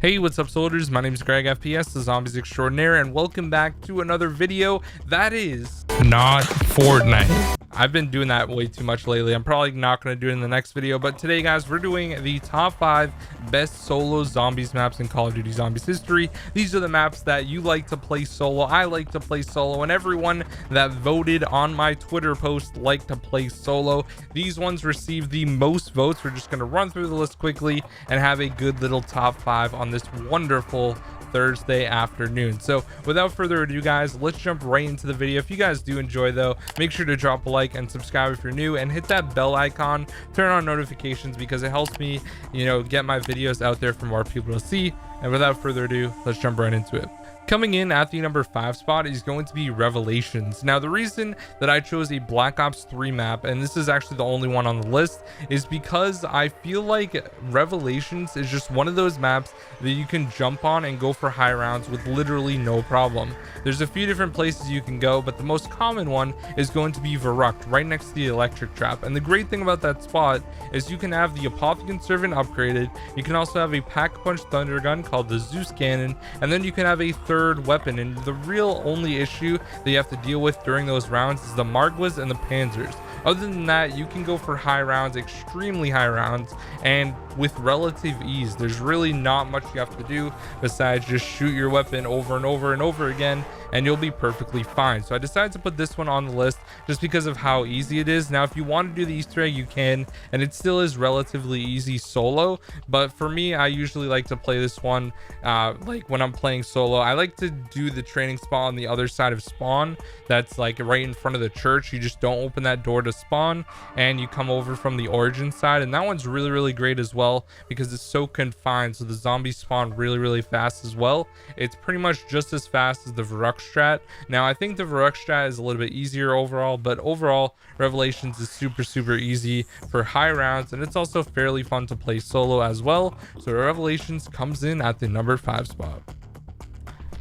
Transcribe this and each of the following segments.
Hey, what's up soldiers? My name is GregFPS, the Zombies Extraordinaire, and welcome back to another video that is not Fortnite. I've been doing that way too much lately. I'm probably not going to do it in the next video, but today guys, we're doing the top 5 best solo zombies maps in Call of Duty Zombies history. These are the maps that you like to play solo, I like to play solo, and everyone that voted on my Twitter post liked to play solo. These ones received the most votes. We're just going to run through the list quickly and have a good little top 5 on this wonderful Thursday afternoon. So without further ado guys, let's jump right into the video. If you guys do enjoy though, make sure to drop a like and subscribe if you're new, and hit that bell icon, turn on notifications, because it helps me, get my videos out there for more people to see. And without further ado, let's jump right into it. Coming in at the number 5 spot is going to be Revelations. Now the reason that I chose a Black Ops 3 map, and this is actually the only one on the list, is because I feel like Revelations is just one of those maps that you can jump on and go for high rounds with literally no problem. There's a few different places you can go, but the most common one is going to be Verrucht, right next to the electric trap. And the great thing about that spot is you can have the Apothecon Servant upgraded, you can also have a pack-punch thunder gun called the Zeus Cannon, and then you can have a third weapon. And the real only issue that you have to deal with during those rounds is the Margwas and the Panzers. Other than that, you can go for high rounds, extremely high rounds, and with relative ease. There's really not much you have to do besides just shoot your weapon over and over and over again, and you'll be perfectly fine. So I decided to put this one on the list just because of how easy it is. Now if you want to do the Easter egg, you can, and it still is relatively easy solo, but for me, I usually like to play this one like when I'm playing solo. I like to do the training spot on the other side of spawn, that's like right in front of the church. You just don't open that door to spawn, and you come over from the origin side, and that one's really great as well because it's so confined, so the zombies spawn really fast as well. It's pretty much just as fast as the Verrucht strat. Now I think the Verrucht strat is a little bit easier overall, but overall Revelations is super easy for high rounds, and it's also fairly fun to play solo as well. So Revelations comes in at the number 5 spot.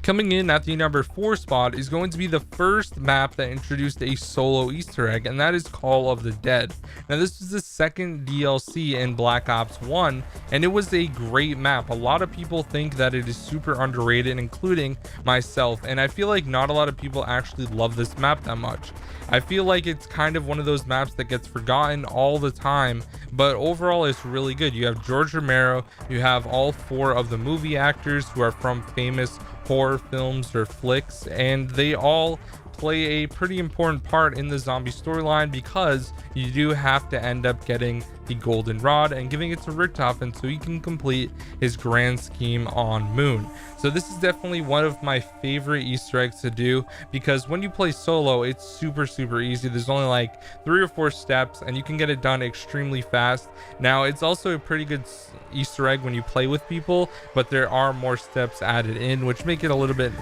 Coming in at the number 4 spot is going to be the first map that introduced a solo Easter egg, and that is Call of the Dead. Now this is the second DLC in Black Ops 1, and it was a great map. A lot of people think that it is super underrated, including myself, and I feel like not a lot of people actually love this map that much. I feel like it's kind of one of those maps that gets forgotten all the time, but overall it's really good. You have George Romero, you have all 4 of the movie actors who are from famous horror films or flicks, and they all play a pretty important part in the zombie storyline, because you do have to end up getting the golden rod and giving it to Richtofen so he can complete his grand scheme on Moon. So this is definitely one of my favorite Easter eggs to do, because when you play solo, it's super easy. There's only like 3 or 4 steps, and you can get it done extremely fast. Now it's also a pretty good Easter egg when you play with people, but there are more steps added in, which make it a little bit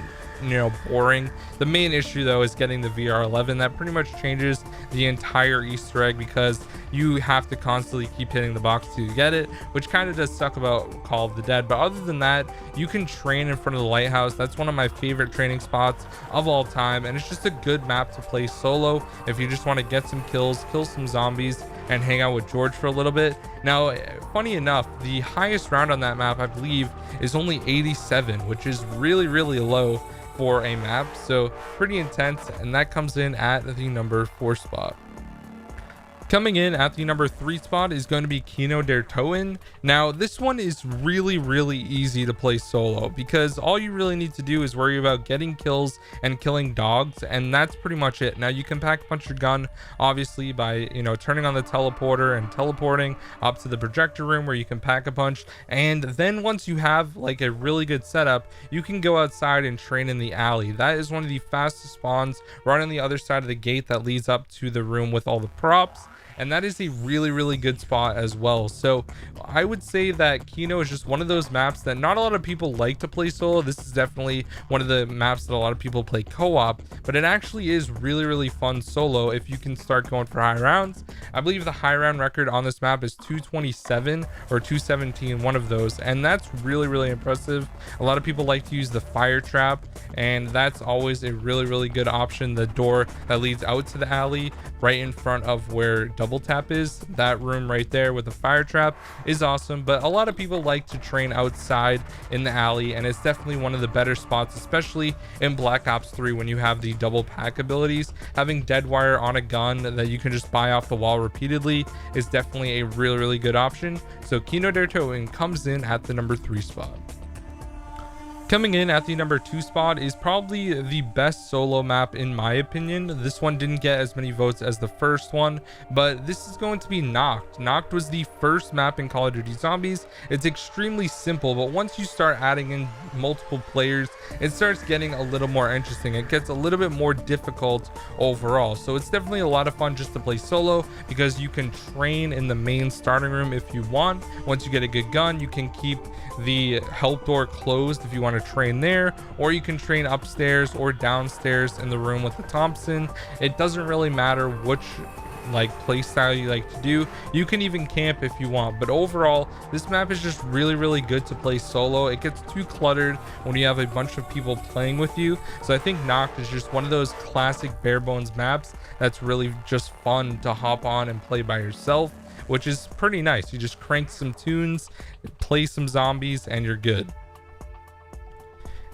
boring. The main issue though is getting the VR11. That pretty much changes the entire Easter egg, because you have to constantly keep hitting the box to get it, which kind of does suck about Call of the Dead. But other than that, you can train in front of the lighthouse. That's one of my favorite training spots of all time, and it's just a good map to play solo if you just want to get some kills, kill some zombies, and hang out with George for a little bit. Now funny enough, the highest round on that map I believe is only 87, which is really low for a map, so pretty intense, and that comes in at the number 4 spot. Coming in at the number 3 spot is going to be Kino der Toten. Now this one is really easy to play solo, because all you really need to do is worry about getting kills and killing dogs, and that's pretty much it. Now you can pack punch your gun obviously by turning on the teleporter and teleporting up to the projector room where you can pack a punch, and then once you have like a really good setup, you can go outside and train in the alley. That is one of the fastest spawns right on the other side of the gate that leads up to the room with all the props, and that is a really good spot as well. So I would say that Kino is just one of those maps that not a lot of people like to play solo. This is definitely one of the maps that a lot of people play co-op, but it actually is really fun solo if you can start going for high rounds. I believe the high round record on this map is 227 or 217, one of those, and that's really impressive. A lot of people like to use the fire trap, and that's always a really good option. The door that leads out to the alley right in front of where double tap is. That room right there with the fire trap is awesome, but a lot of people like to train outside in the alley, and it's definitely one of the better spots, especially in Black Ops 3 when you have the double pack abilities. Having dead wire on a gun that you can just buy off the wall repeatedly is definitely a really good option. So Kino der Toten comes in at the number 3 spot. Coming in at the number 2 spot is probably the best solo map in my opinion. This one didn't get as many votes as the first one, but this is going to be Knocked. Knocked was the first map in Call of Duty Zombies. It's extremely simple, but once you start adding in multiple players, it starts getting a little more interesting. It gets a little bit more difficult overall. So it's definitely a lot of fun just to play solo, because you can train in the main starting room if you want. Once you get a good gun, you can keep the help door closed if you want to train there, or you can train upstairs or downstairs in the room with the Thompson. It doesn't really matter which like play style you like to do. You can even camp if you want, but overall this map is just really good to play solo. It gets too cluttered when you have a bunch of people playing with you, so I think Knocked is just one of those classic bare bones maps that's really just fun to hop on and play by yourself, which is pretty nice. You just crank some tunes, play some zombies, and you're good.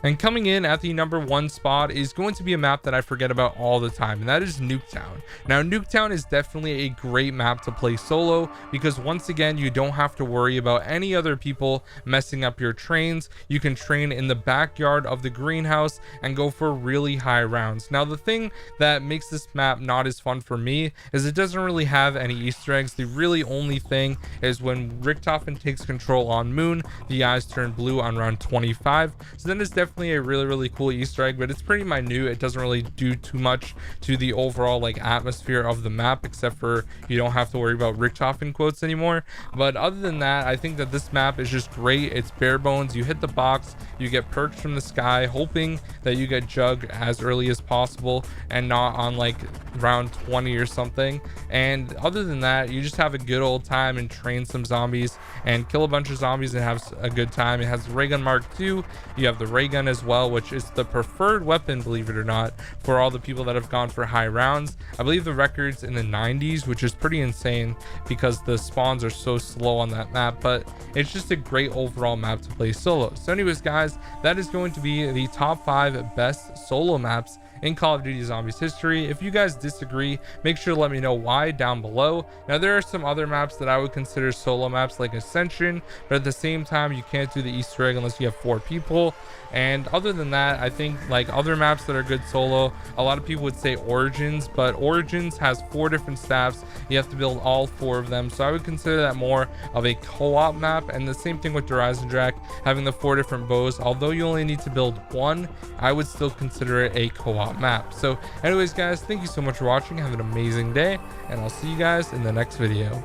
And coming in at the number 1 spot is going to be a map that I forget about all the time, and that is Newtown. Now, Newtown is definitely a great map to play solo, because once again, you don't have to worry about any other people messing up your trains. You can train in the backyard of the greenhouse and go for really high rounds. Now, the thing that makes this map not as fun for me is it doesn't really have any Easter eggs. The really only thing is when Richtofen takes control on Moon, the eyes turn blue on round 25. So then it's definitely a really cool Easter egg, but it's pretty minute. It doesn't really do too much to the overall like atmosphere of the map, except for you don't have to worry about Richtofen quotes anymore. But other than that, I think that this map is just great. It's bare bones. You hit the box, you get perched from the sky, hoping that you get jugged as early as possible and not on like round 20 or something. And other than that, you just have a good old time and train some zombies and kill a bunch of zombies and have a good time. It has the ray gun Mark II. You have the ray gun as well, which is the preferred weapon, believe it or not, for all the people that have gone for high rounds. I believe the record's in the 90s, which is pretty insane because the spawns are so slow on that map, but it's just a great overall map to play solo. So anyways guys, that is going to be the top 5 best solo maps in Call of Duty Zombies history. If you guys disagree, make sure to let me know why down below. Now, there are some other maps that I would consider solo maps like Ascension, but at the same time, you can't do the Easter egg unless you have 4 people. And other than that, I think like other maps that are good solo, a lot of people would say Origins, but Origins has 4 different staffs. You have to build all 4 of them. So I would consider that more of a co-op map. And the same thing with Horizon Drac, having the 4 different bows. Although you only need to build 1, I would still consider it a co-op map. So anyways guys, thank you so much for watching. Have an amazing day, and I'll see you guys in the next video.